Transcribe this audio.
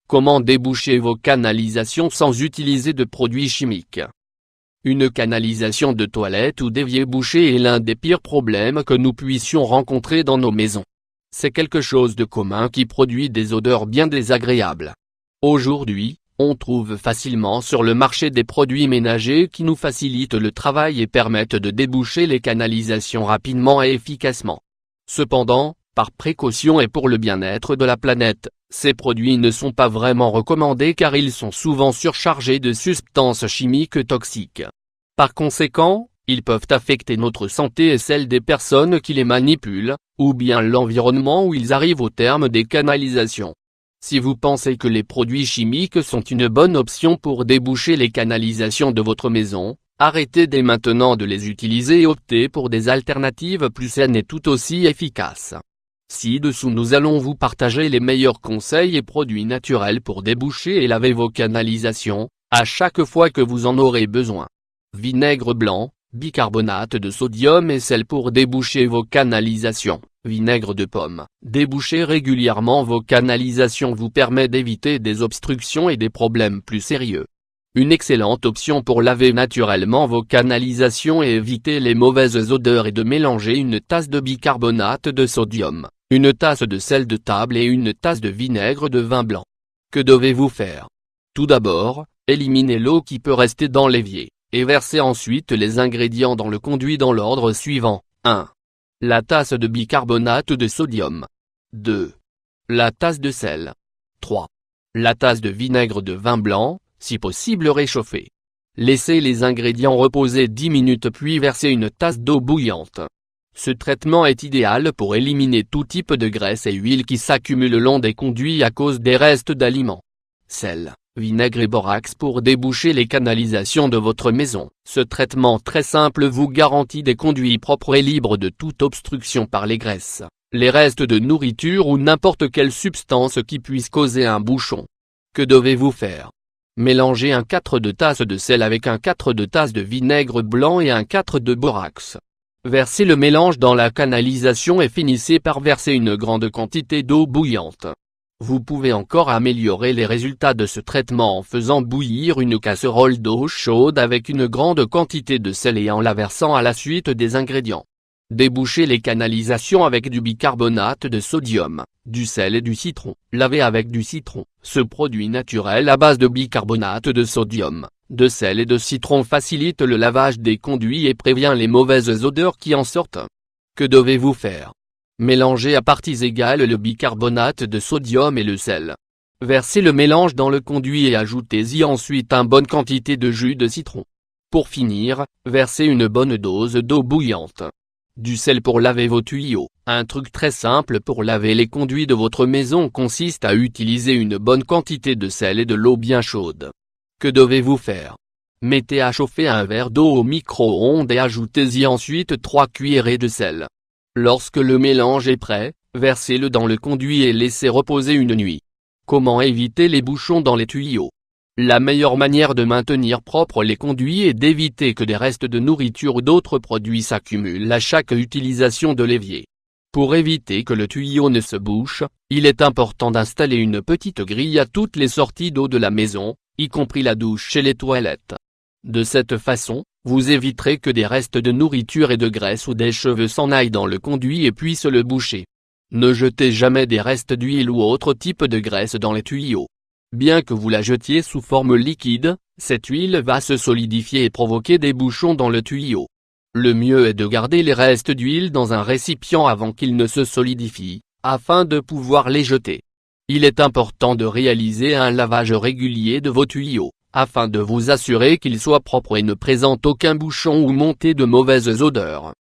Comment déboucher vos canalisations sans utiliser de produits chimiques? Une canalisation de toilette ou d'évier bouché est l'un des pires problèmes que nous puissions rencontrer dans nos maisons. C'est quelque chose de commun qui produit des odeurs bien désagréables. Aujourd'hui, on trouve facilement sur le marché des produits ménagers qui nous facilitent le travail et permettent de déboucher les canalisations rapidement et efficacement. Cependant, par précaution et pour le bien-être de la planète, ces produits ne sont pas vraiment recommandés car ils sont souvent surchargés de substances chimiques toxiques. Par conséquent, ils peuvent affecter notre santé et celle des personnes qui les manipulent, ou bien l'environnement où ils arrivent au terme des canalisations. Si vous pensez que les produits chimiques sont une bonne option pour déboucher les canalisations de votre maison, arrêtez dès maintenant de les utiliser et optez pour des alternatives plus saines et tout aussi efficaces. Ci-dessous nous allons vous partager les meilleurs conseils et produits naturels pour déboucher et laver vos canalisations, à chaque fois que vous en aurez besoin. Vinaigre blanc, bicarbonate de sodium et sel pour déboucher vos canalisations. Vinaigre de pomme. Déboucher régulièrement vos canalisations vous permet d'éviter des obstructions et des problèmes plus sérieux. Une excellente option pour laver naturellement vos canalisations et éviter les mauvaises odeurs est de mélanger une tasse de bicarbonate de sodium, une tasse de sel de table et une tasse de vinaigre de vin blanc. Que devez-vous faire? Tout d'abord, éliminez l'eau qui peut rester dans l'évier, et versez ensuite les ingrédients dans le conduit dans l'ordre suivant. 1. La tasse de bicarbonate de sodium. 2. La tasse de sel. 3. La tasse de vinaigre de vin blanc, si possible réchauffé. Laissez les ingrédients reposer 10 minutes puis versez une tasse d'eau bouillante. Ce traitement est idéal pour éliminer tout type de graisse et huile qui s'accumulent le long des conduits à cause des restes d'aliments. Sel, vinaigre et borax pour déboucher les canalisations de votre maison. Ce traitement très simple vous garantit des conduits propres et libres de toute obstruction par les graisses, les restes de nourriture ou n'importe quelle substance qui puisse causer un bouchon. Que devez-vous faire? Mélangez un quart de tasse de sel avec un quart de tasse de vinaigre blanc et un quart de borax. Versez le mélange dans la canalisation et finissez par verser une grande quantité d'eau bouillante. Vous pouvez encore améliorer les résultats de ce traitement en faisant bouillir une casserole d'eau chaude avec une grande quantité de sel et en la versant à la suite des ingrédients. Débouchez les canalisations avec du bicarbonate de sodium, du sel et du citron. Lavez avec du citron. Ce produit naturel à base de bicarbonate de sodium, de sel et de citron facilite le lavage des conduits et prévient les mauvaises odeurs qui en sortent. Que devez-vous faire? Mélangez à parties égales le bicarbonate de sodium et le sel. Versez le mélange dans le conduit et ajoutez-y ensuite une bonne quantité de jus de citron. Pour finir, versez une bonne dose d'eau bouillante. Du sel pour laver vos tuyaux. Un truc très simple pour laver les conduits de votre maison consiste à utiliser une bonne quantité de sel et de l'eau bien chaude. Que devez-vous faire? Mettez à chauffer un verre d'eau au micro-ondes et ajoutez-y ensuite 3 cuillerées de sel. Lorsque le mélange est prêt, versez-le dans le conduit et laissez reposer une nuit. Comment éviter les bouchons dans les tuyaux? La meilleure manière de maintenir propres les conduits est d'éviter que des restes de nourriture ou d'autres produits s'accumulent à chaque utilisation de l'évier. Pour éviter que le tuyau ne se bouche, il est important d'installer une petite grille à toutes les sorties d'eau de la maison, y compris la douche et les toilettes. De cette façon, vous éviterez que des restes de nourriture et de graisse ou des cheveux s'en aillent dans le conduit et puissent le boucher. Ne jetez jamais des restes d'huile ou autre type de graisse dans les tuyaux. Bien que vous la jetiez sous forme liquide, cette huile va se solidifier et provoquer des bouchons dans le tuyau. Le mieux est de garder les restes d'huile dans un récipient avant qu'ils ne se solidifient, afin de pouvoir les jeter. Il est important de réaliser un lavage régulier de vos tuyaux, afin de vous assurer qu'ils soient propres et ne présentent aucun bouchon ou montée de mauvaises odeurs.